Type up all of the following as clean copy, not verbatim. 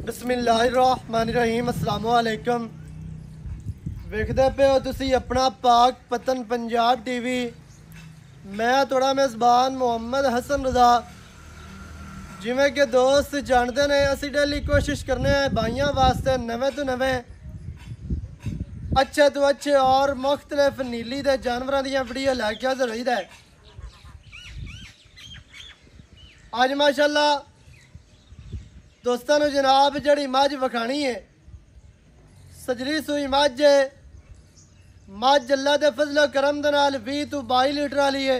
बिस्मिल्लाहिर्रहमानिर्रहीम अस्सलाम वालेकुम। वेखदे पे हो तुसी अपना पाक पतन पंजाब टीवी। मैं थोड़ा मेज़बान मोहम्मद हसन रज़ा। जिमें कि दोस्त जानते ने असी डेली कोशिश करने हैं भाइयों वास्ते नवे तो नवे अच्छे तो अच्छे और मुख्तलिफ नीली दे जानवरों दी वीडियो लैके हाज़र होईदा है। अज माशाअल्लाह दोस्तों जनाब जड़ी मझ विखानी है सजरी सूई मझ है। मझ अल्लाह के फजलो करम दे नाल 20 तो 22 लीटर वाली है।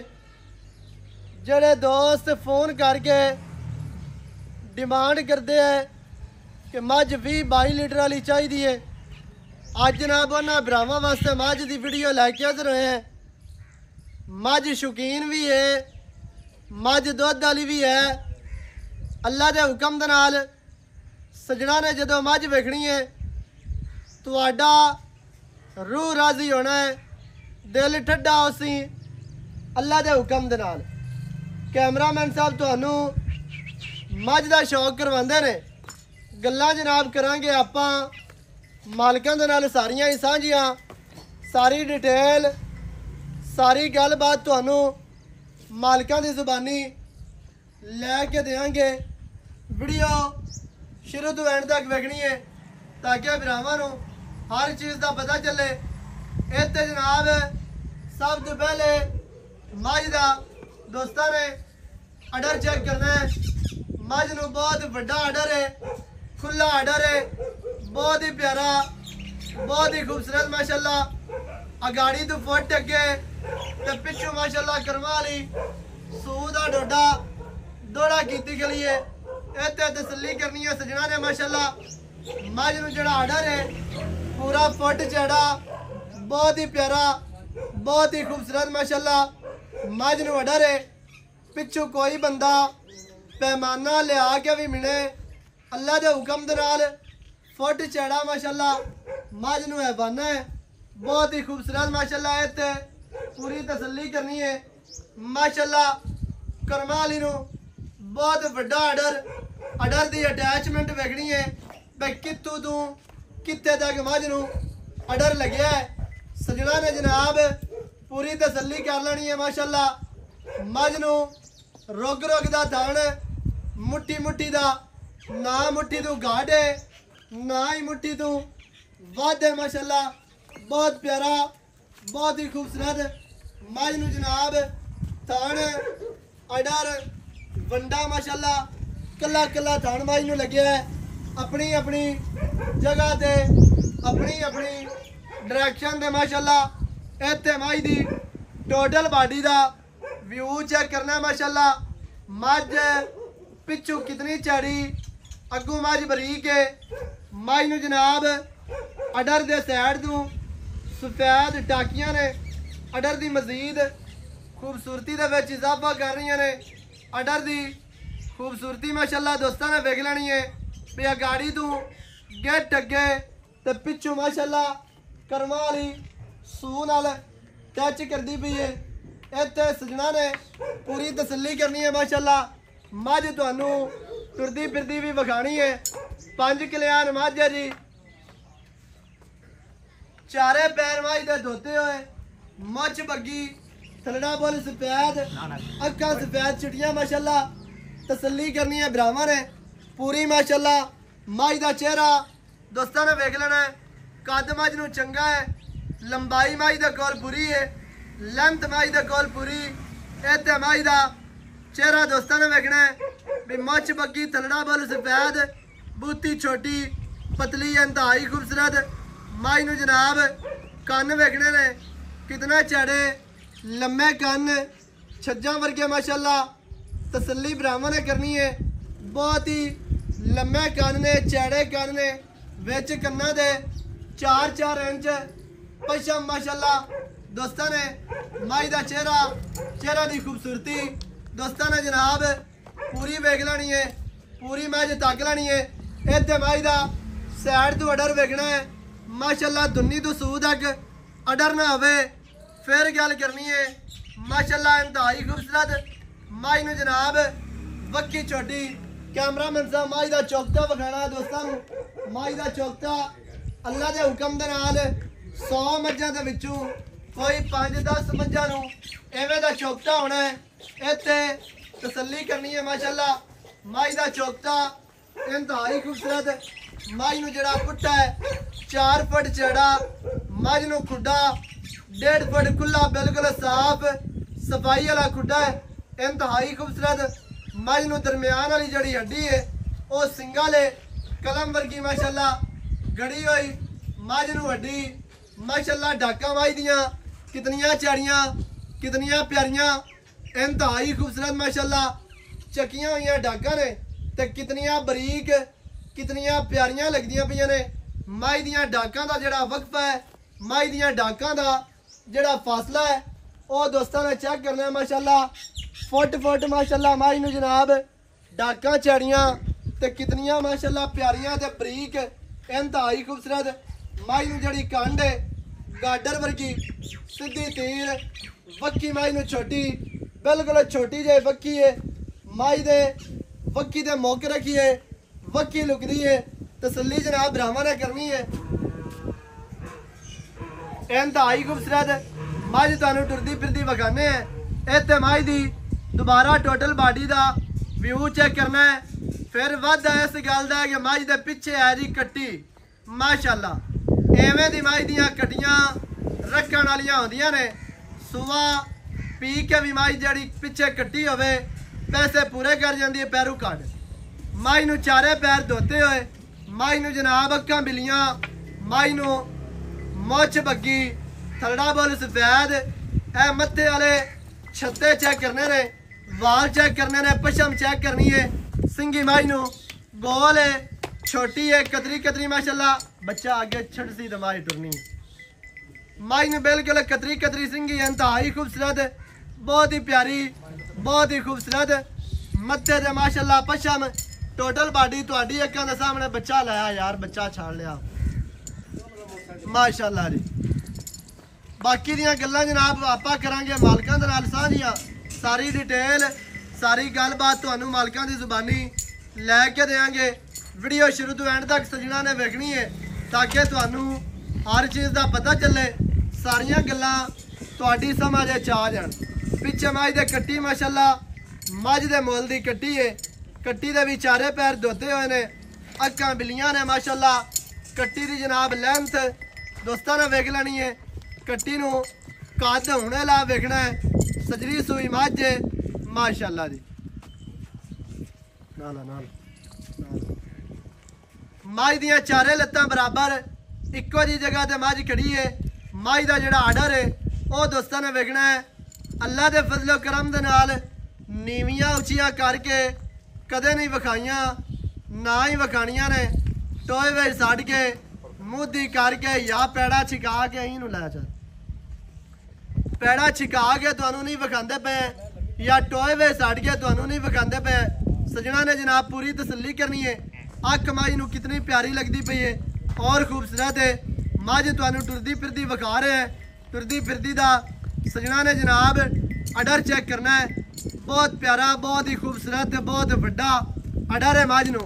जड़े दोस्त फोन करके डिमांड करते हैं कि मझ 20-22 लीटर वाली चाहिए है। अज जनाब उन्होंने भरावां वास्ते मझ की वीडियो लैके हाज़र होए हैं। मझ शौकीन भी है, मझ दुध वाली भी है। अल्लाह के हुक्म दे नाल सजना ने जदों मझ वेखनी है तुहाडा रूह राजी होना है, दिल ठंडा उसी अल्लाह के हुक्म दे नाल। कैमरामैन साहब तुहानू मझ का शौक करवाते ने। गल्लां जनाब करांगे आपां मालकां दे नाल सारियां ही सांझियां, सारी डिटेल सारी गलबात तुहानू मालकां दी जुबानी लैके देंगे। वीडियो शुरू तो एंड तक वेखनी है ताकि भरावां नू हर चीज़ का पता चले। इत्ते जनाब सब तो पहले मझ का दोस्तों ने अडर चेक करना है। मझ नू बहुत बड़ा अडर है, खुला अडर है, बहुत ही प्यारा, बहुत ही खूबसूरत माशाअल्लाह। अगाड़ी तो फुट अगे तो पिछू माशाअल्लाह करमा वाली सूह दा डोडा दौड़ा की गली है। इतने तसली करनी है सजना ने माशाअल्लाह। मझ नू जड़ा आर्डर है पूरा फुट चढ़ा, बहुत ही प्यारा, बहुत ही खूबसूरत माशाअल्लाह। मझ नू आर्डर है पिछू कोई बंदा पैमाना लिया के भी मिले अल्लाह के हुक्म दे नाल फुट चढ़ा माशाअल्लाह। मझ नू हैवाना है बहुत ही खूबसूरत माशाअल्लाह। इतने पूरी तसली करनी है माशाअल्लाह। करमा वाली नू बहुत बड़ा अडर की अटैचमेंट वेखनी है भाई कितों तू कितने तक मझ नू अडर लग्या है। सजना ने जनाब पूरी तसली कर लेनी है माशाअल्लाह। मझ नू रुग रुग दा थान, मुट्ठी मुट्ठी दा ना मुट्ठी तू गाढ़ है ना ही मुट्ठी तू वध है माशाअल्लाह। बहुत प्यारा, बहुत ही खूबसूरत मझ नू जनाब थान अडर वंडा माशाअल्लाह। कला कला थान मझ नू लग्या है अपनी अपनी जगह ते अपनी अपनी डायरेक्शन दे माशाअल्लाह। इत्थे मझ दी टोटल बॉडी दा व्यू चेक करना है माशाअल्लाह। मझ पिछू कितनी चढ़ी, अगू मझ बरीक है। मझ नू जनाब अडर दे सैड तू सफेद टाकियां ने अडर दी मजीद खूबसूरती दे विच इजाफा कर रही ने। अडर दी खूबसूरती माशाअल्लाह दोस्तों ने वेख लेनी है भी अगाड़ी तू गेट अगे तो पिछू माशाअल्लाह करमा वाली सूह नाल टच करती पई है। इत्थे सजना ने पूरी तसली करनी है माशाअल्लाह। मझ तुहानू टुरदी फिरदी भी विखानी है। 5 कल्याण मझ है जी, चारे पैर मझ दे धोते हुए, मुछ बग्गी, थलड़ा बुल सफेद, अक्खां सफेद चिटियां माशाअल्लाह। तसली करनी है भरावां ने पूरी माशाअल्लाह। मझ का चेहरा दोस्तों ने वेख लेना है। कद मझ नू चंगा है, लंबाई मझ दे कोल पूरी है, लेंथ मझ दे कोल पूरी। इत्थे मझ का चेहरा दोस्तों ने वेखना है भी मुछ बग्गी, थलड़ा बुल सफेद, बूती छोटी, पतली, इंतहाई खूबसूरत। मझ नू जनाब कन्न वेखने ने कितना चढ़े, लम्बे कन्न, छज्जा वर्गे माशाअल्लाह। तसली भरावां ने करनी है। बहुत ही लम्बे कन्न ने, चौड़े कन्न ने, विच कन्ना दे 4-4 इंच पछम माशाअल्लाह। दोस्तों ने मझ का चेहरा की खूबसूरती दोस्तों ने जनाब पूरी वेख लेनी है, पूरी मझ तक लेनी है। इत्थे मझ का सैड तो अडर वेखना है माशाअल्लाह। दुन्नी तो सूह तक अडर ना होवे फिर गल करनी है माशाअल्लाह। इंतहाई खूबसूरत मझ नू जनाब वक्की छोटी कैमरामैन साहब माई दा चौकता विखाना दोस्तां नूं। माई दा चौकता अल्लाह दे हुक्म दे नाल 100 मज्जां दे विचों कोई 5-10 मज्जां नूं एवें दा चौकता होना है। इत्थे तसल्ली करनी है माशाअल्लाह। माई दा चौकता इंतहाई खूबसूरत। माई नूं जेड़ा पुट्टा है 4 फुट चौड़ा, मझ नूं खुड्डा 1.5 फुट खुला, बिल्कुल साफ सफाई वाला खुड्डा है, इंतहाई खूबसूरत। मझ नूं दरम्यान वाली जड़ी हड्डी है वो सिंगा ले कलम वर्गी माशाअल्लाह गड़ी हुई। मझ नूं हड्डी माशाअल्लाह डाका माई दियां कितनियां चौड़ियां कितनियां प्यारियां, इंतहाई खूबसूरत माशाअल्लाह। चकियां हुई डाका ने ते कितनियां बरीक कितनियां प्यारियां लगदियां पईयां ने। माई दियां डाकां दा जेड़ा वक्फा है, माई दियां डाकां दा जेड़ा फासला है वो दोस्तां ने चेक करना है माशाअल्लाह। फुट माशाअल्लाह माई नूं जनाब डाकां चढ़ियां ते कितनियां माशाअल्लाह प्यारियां ते बरीक, इंतहाई खूबसूरत। माई नूं जेड़ी कंड है गाडर वर्गी सीधी तीर, वक्की माई नूं छोटी बिल्कुल छोटी जी वक्की है। माई दे वक्की दे मौके रखी है, वक्की लुकदी है। तसल्ली जनाब ब्राह्मण ने करनी है। इंतहाई खूबसूरत मझ तुहानूं टुरदी फिरदी विखाने हैं। इत्थे मझ दी दोबारा टोटल बॉडी का व्यू चेक करना है। फिर वादा इस गल का कि मझ दे पिछे है जी कट्टी माशाअल्लाह। एवें दी मझ दियां कट्टियां रखण वालियां होंदियां ने। सुबह पी के भी मझ जड़ी पिछे कट्टी होवे पैसे पूरे कर जाती है पैरू कट। माई नूं चारे पैर धोते हुए, माई नूं जनाब अक्खां बिलियां, माई नूं मुछ बग्गी, थलड़ा बुल सफेद, ए मत्थे वाले छत्ते चेक करने ने, वाल चेक करने ने, पशम चेक करनी है। सिंगी माई नूं गोल है, छोटी है, कतरी कतरी माशाअल्लाह। बच्चा आगे छड़ सी तो माई टुरनी। माई नूं बिल्कुल कतरी कतरी सिंगी, इंतहाई खूबसूरत, बहुत ही प्यारी, बहुत ही खूबसूरत। मत्थे ते माशाअल्लाह पशम, टोटल बॉडी तुहाडी अक्खां दे सामने। बच्चा लाया यार, बच्चा छाड़ लिया माशाअल्लाह जी। बाकी दियां गल्लां जनाब आपां करांगे मालकां दे नाल साझियां। सारी डिटेल सारी गलबात तुहानूं मालकां दी जुबानी लैके देंगे। वीडियो शुरू तो एंड तक सजना ने वेखनी है ताकि तुहानूं हर चीज़ का पता चले, सारियां गल्लां तुहाडी समझ आ जाण। पिछे मझ दे कट्टी माशाअल्लाह मझ दे मुल दी कट्टी है। कट्टी दे भी चारे पैर धोते हुए ने, अक्खां बिलियां ने माशाअल्लाह। कट्टी दी जनाब लेंथ दोस्तां ने वेख लैनी है। कट्टी नूं कद हुणे ला वेखना है। सजरी सूई मझ है माशाअल्लाह जी। नाल मझ दियां चारे लत्तां बराबर इक्को जी जगह ते मझ खड़ी है। मझ दा जेड़ा आर्डर है वो दोस्तां ने वेखना है। अल्लाह दे फजलो करम दे नाल नीवियां उचियां करके कदे नहीं विखाइयां, ना ही विखाणियां ने। टोए वे सड़ के मुँह करके या पैड़ा छिका के इनू लै चल, पैड़ा छिका के तुहानूं नहीं विखांदे पे, या टोए वे सड़ के तुहानूं नहीं विखांदे पे। सजना ने जनाब पूरी तसल्ली करनी है। अख माई नूं कितनी प्यारी लगती पई है और खूबसूरत है। मझ तुहानूं टुरदी फिरदी विखा रहे हैं। टुरदी फिरदी दा सजना ने जनाब अडर चेक करना है। बहुत प्यारा, बहुत ही खूबसूरत, बहुत वड्डा अडर है मझ नूं।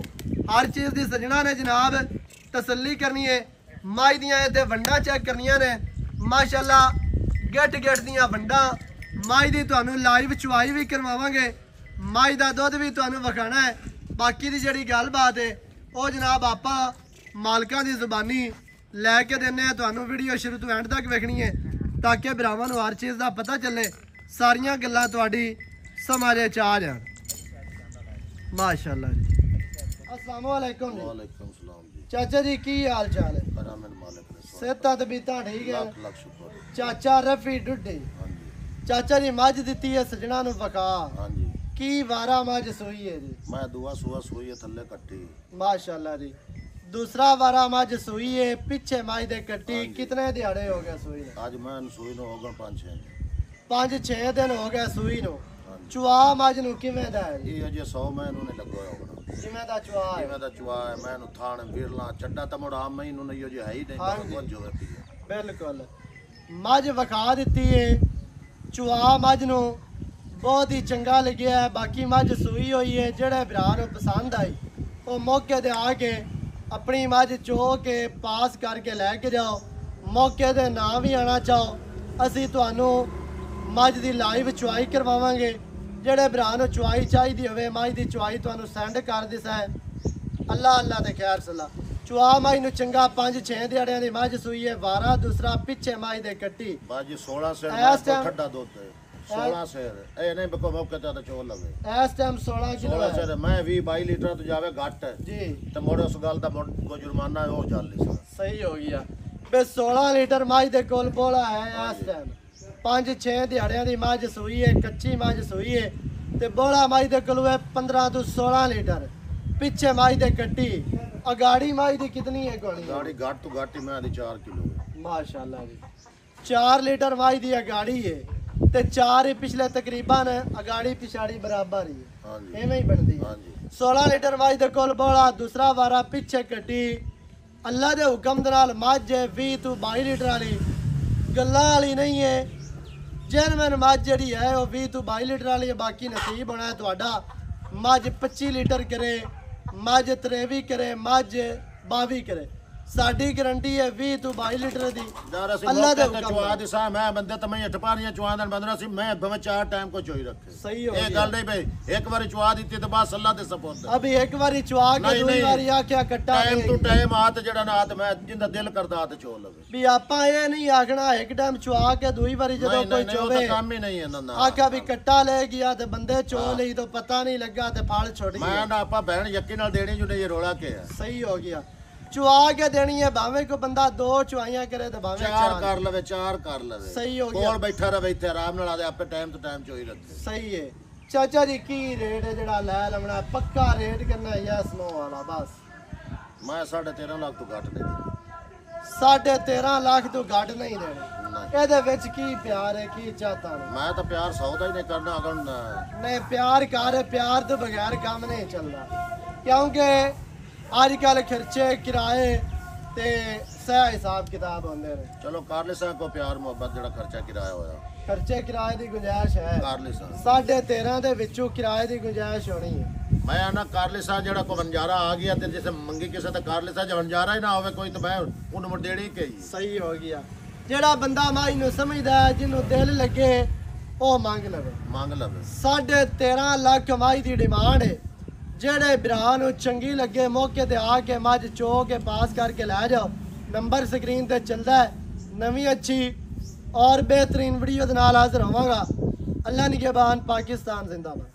हर चीज़ की सजना ने जनाब तसल्ली करनी है। मझ दियां इत्थे वंडां चेक करनियां ने माशाअल्लाह। गेट गेट दियां वंडां मझ दी तुहानूं लाइव चुवाई भी करवावांगे। मझ दा दुध भी तुहानूं विखाना है। बाकी दी जिहड़ी गलबात है वो जनाब आपां मालकां दी जुबानी लैके देने तुहानूं। वीडियो शुरू तो एंड तक वेखनी है ताकि भरावां नूं हर चीज़ का पता चले, सारियां गल्लां तुहाडी समझ च आ जाण माशाअल्लाह जी। अस्सलाम वालेकुम जी। वालेकुम सलाम जी। चाचा जी की हाल चाल है? करामत मालिक ने स्वागत। सेहतां तबीयतां ठीक है? लाख लाख शुक्र। चाचा रफी डुड्डी। हाँ जी। चाचा जी मझ दित्ती है सजना नूं वका, हाँ जी। की वारा मझ सोई है जी? मैं दुआ सुआ सोई है थल्ले कट्टी। माशाअल्लाह जी। दूसरा वारा मझ सोई है, पिछे मझ दे कट्टी। हाँ जी। कितने दिहाड़े हो गए सोई ने? आज मैं सोई नो होगा 5-6 5-6 दिन हो गए सूई नूं। हाँ जी। चुआ मझ नूं किवें दा है? ये अजे 100 मैं इन्होंने लगो होगा जिवें दा चुआ है। जिवें दा चुआ है। मैं नु थान विरला चड्डा तो मुड़ा मैं इन्होंने यो जो है ही नहीं। हाँ जी। बहुत जो है पिया। बिल्कुल मझ विखा दित्ती है। चुआ मझ नूं ਬਹੁਤ ਹੀ ਚੰਗਾ ਲੱਗਿਆ ਹੈ। ਬਾਕੀ ਮੱਝ ਸੂਈ ਹੋਈ ਹੈ, ਜਿਹੜੇ ਭਰਾ ਨੂੰ ਪਸੰਦ ਆਈ ਉਹ ਮੌਕੇ ਤੇ ਆ ਕੇ ਆਪਣੀ ਮੱਝ ਚੋ ਕੇ ਪਾਸ ਕਰਕੇ ਲੈ ਕੇ ਜਾਓ। ਮੌਕੇ ਤੇ ਨਾ ਵੀ ਆਣਾ ਚਾਹੋ, ਅਸੀਂ ਤੁਹਾਨੂੰ ਮੱਝ ਦੀ ਲਾਈਵ ਚੁਆਈ ਕਰਵਾਵਾਂਗੇ। ਜਿਹੜੇ ਭਰਾ ਨੂੰ ਚੁਆਈ ਚਾਹੀਦੀ ਹੋਵੇ ਮੱਝ ਦੀ ਚੁਆਈ ਤੁਹਾਨੂੰ ਸੈਂਡ ਕਰ ਦਿਸਾ ਹੈ। ਅੱਲਾ ਤੇ ਖੈਰ ਸਲਾ। ਚੁਆ ਮੱਝ ਨੂੰ ਚੰਗਾ 5-6 ਦਿਹਾੜਿਆਂ ਦੀ ਮੱਝ ਸੂਈ ਹੈ। ਵਾਰਾ ਦੂਸਰਾ ਪਿੱਛੇ ਮੱਝ ਦੇ ਕੱਟੀ ਬਾਜੀ 16 ਸਿਰ ਇਸ ਦਾ time- ਠੱਡਾ ਦੁੱਧ ਹੈ 16 ਸਿਰ ਇਹ ਨਹੀਂ ਬਕੋ ਮੌਕੇ ਤੇ ਚੋਲ ਲਵੇ ਇਸ ਟਾਈਮ 16 ਕਿਲੋ 16 ਹੈ ਸਿਰ ਮੈਂ 20-22 ਲੀਟਰ ਤੋਂ ਜਾਵੇ ਘੱਟ ਜੀ। ਤੇ ਮੋੜੇ ਉਸ ਗੱਲ ਦਾ ਕੋ ਜੁਰਮਾਨਾ ਉਹ ਚੱਲ ਨਹੀਂ ਸਕਦਾ। ਸਹੀ ਹੋ ਗਿਆ ਬੇ 16 ਲੀਟਰ ਮੱਝ ਦੇ ਕੋਲ ਬੋਲਾ ਹੈ ਇਸ ਟਾਈਮ। 5-6 ਦਿਹਾੜਿਆਂ ਦੀ ਮੱਝ ਸੂਈ ਹੈ, ਕੱਚੀ ਮੱਝ ਸੂਈ ਹੈ ਤੇ ਬੋਲਾ ਮੱਝ ਦੇ ਕੋਲ ਹੈ 15 ਤੋਂ 16 ਲੀਟਰ। ਪਿੱਛੇ ਮੱਝ ਦੇ ਕੱਟੀ ਅਗਾੜੀ ਮੱਝ ਦੀ ਕਿਤਨੀ ਹੈ ਗੋਣੀ? ਗਾੜੀ ਘੱਟ ਤੋਂ ਘੱਟ ਹੀ ਮੈਂ ਦੀ 4 ਕਿਲੋ ਮਾਸ਼ਾਅੱਲਾ ਜੀ 4 ਲੀਟਰ ਮੱਝ ਦੀ ਅਗਾੜੀ ਹੈ ਤੇ 4 ਹੀ ਪਿਛਲੇ ਤਕਰੀਬਨ ਅਗਾੜੀ ਪਿਛਾੜੀ ਬਰਾਬਰ ਹੀ ਹੈ। ਹਾਂਜੀ ਐਵੇਂ ਹੀ ਬਣਦੀ ਹੈ। ਹਾਂਜੀ 16 ਲੀਟਰ ਮੱਝ ਦੇ ਕੋਲ ਬੋਲਾ ਦੂਸਰਾ ਵਾਰਾ ਪਿੱਛੇ ਕੱਟੀ। ਅੱਲਾ ਦੇ ਹੁਕਮ ਦੇ ਨਾਲ ਮੱਝ 20 ਤੋਂ 22 ਲੀਟਰ ਵਾਲੀ ਗੱਲਾਂ ਵਾਲੀ ਨਹੀਂ ਹੈ। ਜੈਨੂਇਨ ਮੱਝ ਜਿਹੜੀ ਹੈ ਉਹ 20 ਤੋਂ 22 ਲੀਟਰ ਵਾਲੀ ਹੈ। ਬਾਕੀ ਨਸੀਬ ਹੋਣਾ ਹੈ ਤੁਹਾਡਾ। ਮੱਝ 25 ਲੀਟਰ ਕਰੇ, ਮੱਝ 23 ਕਰੇ, ਮੱਝ 22 ਕਰੇ, ਸਾਡੀ ਗਰੰਟੀ ਹੈ 20 ਤੋਂ 22 ਲੀਟਰ ਦੀ। ਯਾਰ ਅਸੀਂ ਅੱਲਾ ਦੇ ਮੌਕੇ ਤੇ ਹੁਕਮ ਚੁਆ ਦੇ ਸਾਹ ਮੈਂ ਬੰਦੇ ਤਾਂ ਮੈਂ 8 ਚੁਆ ਦੇਣ ਬੰਦਰਾ ਸੀ ਮੈਂ ਭਵੇਂ 4 ਟਾਈਮ ਕੋ ਚੋਈ ਰੱਖੇ। ਸਹੀ ਹੋ ਇਹ ਗਿਆ। ਗੱਲ ਨਹੀਂ ਬਈ ਇੱਕ ਵਾਰੀ ਚੁਆ ਦਿੱਤੀ ਤੇ ਬਸ ਅੱਲਾ ਦੇ ਸਪੋਰਟ ਅਭੀ ਇੱਕ ਵਾਰੀ ਚੁਆ ਕੇ ਨਹੀਂ, ਦੂਜੀ ਨਹੀਂ। ਵਾਰੀ ਆਖਿਆ ਕੱਟਾ ਟਾਈਮ ਦੇ। ਟੂ ਟਾਈਮ ਆਤ ਜਿਹੜਾ ਨਾ ਆਤ ਮੈਂ ਜਿੰਦਾ ਦਿਲ ਕਰਦਾ ਆਤ ਚੋ ਲਵੇ। ਵੀ ਆਪਾਂ ਇਹ ਨਹੀਂ ਆਖਣਾ ਇੱਕ ਟਾਈਮ ਚੁਆ ਕੇ ਦੂਈ ਵਾਰੀ ਜਦੋਂ ਨਹੀਂ ਕੋਈ ਨਹੀਂ ਉਹ ਚੋਵੇ ਤਾਂ ਕੰਮ ਹੀ ਨਹੀਂ ਇਹਨਾਂ ਦਾ। ਆਖਿਆ ਵੀ ਕੱਟਾ ਲੈ ਗਿਆ ਤੇ ਬੰਦੇ ਚੋ ਲਈ ਤਾਂ ਪਤਾ ਨਹੀਂ ਲੱਗਾ ਤੇ ਫਲ ਛੁੱਟ ਗਿਆ। ਮੈਂ ਨਾ ਆਪਾਂ ਭੈਣ ਯਕੀ ਨਾਲ ਦੇਣੀ ਜੁਨੇ ਇਹ ਰੋਲਾ ਕੇ ਹੈ। ਸਹੀ ਹੋ ਗਿਆ। ਚੁਆ ਕੇ ਦੇਣੀ ਹੈ ਭਾਵੇਂ ਕੋਈ ਬੰਦਾ 2 ਚੁਆਈਆਂ ਕਰੇ ਤੇ ਭਾਵੇਂ 4 4 ਕਰ ਲਵੇ 4 ਕਰ ਲਵੇ। ਸਹੀ ਹੋ ਗਿਆ। ਕੋਲ ਬੈਠਾ ਰਵੇ ਇੱਥੇ ਆਰਾਮ ਨਾਲ ਆਦੇ ਆਪੇ ਟਾਈਮ ਤੋਂ ਟਾਈਮ ਚੋਈ ਰੱਖੇ। ਸਹੀ ਹੈ। ਚਾਚਾ ਜੀ ਕੀ ਰੇਟ ਹੈ ਜਿਹੜਾ ਲੈ ਲਵਣਾ? ਪੱਕਾ ਰੇਟ ਕਰਨਾ ਯਸ ਨੋ ਵਾਲਾ ਬਸ। ਮੈਂ 13.5 ਲੱਖ ਤੋਂ ਘੱਟ ਨਹੀਂ ਦੇਣਾ। 13.5 ਲੱਖ ਤੋਂ ਘੱਟ ਨਹੀਂ ਦੇਣਾ। ਨਹੀਂ। ਇਹਦੇ ਵਿੱਚ ਕੀ ਪਿਆਰ ਹੈ ਕੀ ਚਾਹਤਾ ਨੇ? ਮੈਂ ਤਾਂ ਪਿਆਰ ਸੌਦਾ ਹੀ ਨਹੀਂ ਕਰਨਾ ਅਗਰ ਨਹੀਂ ਪਿਆਰ ਕਰ, ਪਿਆਰ ਤੋਂ ਬਗੈਰ ਕੰਮ ਨਹੀਂ ਚੱਲਦਾ। ਕਿਉਂਕਿ ਅੱਜ ਕੱਲ ਖਰਚੇ ਕਿਰਾਏ ਤੇ ਸਹਿ ਹਿਸਾਬ ਕਿਤਾਬ ਹੁੰਦੇ ਨੇ। ਚਲੋ ਕਰ ਲੈ ਸਾਹਿਬ ਕੋ ਪਿਆਰ ਮੁਹੱਬਤ ਜਿਹੜਾ ਖਰਚਾ ਕਿਰਾਇਆ ਹੋਇਆ ਖਰਚੇ ਕਿਰਾਏ ਦੀ ਗੁੰਜਾਇਸ਼ ਹੈ। ਕਰ ਲੈ ਸਾਹਿਬ 13.5 ਦੇ ਵਿੱਚੋਂ ਕਿਰਾਏ ਦੀ ਗੁੰਜਾਇਸ਼ ਹੋਣੀ ਹੈ। ਮੈਂ ਨਾ ਕਰ ਲੈ ਸਾਹਿਬ ਜਿਹੜਾ ਕੋ ਵੰਜਾਰਾ ਆ ਗਿਆ ਤੇ ਜਿਸੇ ਮੰਗੀ ਕਿਸੇ ਤਾਂ ਕਰ ਲੈ ਸਾਹਿਬ ਜੇ ਵੰਜਾਰਾ ਹੀ ਨਾ ਹੋਵੇ ਕੋਈ ਤਾਂ ਮੈਂ ਉਹਨੂੰ ਮੁੰਡੇੜੀ ਕਹੀ। ਸਹੀ ਹੋ ਗਿਆ। ਜਿਹੜਾ ਬੰਦਾ ਮਾਈ ਨੂੰ ਸਮਝਦਾ ਹੈ, ਜਿਹਨੂੰ ਦਿਲ ਲੱਗੇ ਉਹ ਮੰਗ ਲਵੇ। ਮੰਗ ਲਵੇ। 13.5 ਲੱਖ ਮਾਈ ਦੀ ਡਿਮਾਂਡ ਹੈ। ਜਿਹੜੇ ਭਰਾ ਨੂੰ ਚੰਗੀ ਲੱਗੇ ਮੌਕੇ ਤੇ ਆ ਕੇ ਮੱਝ ਚੋ ਕੇ ਪਾਸ ਕਰਕੇ ਲੈ ਜਾਓ। ਨੰਬਰ ਸਕਰੀਨ ਤੇ ਚੱਲਦਾ ਹੈ। ਨਵੀਂ ਅੱਛੀ ਔਰ बेहतरीन वीडियो ਦੇ ਨਾਲ ਹਾਜ਼ਰ ਹੋਵਾਂਗਾ। ਅੱਲਾ ਨਿਗਹਿਬਾਨ। ਪਾਕਿस्तान जिंदाबाद।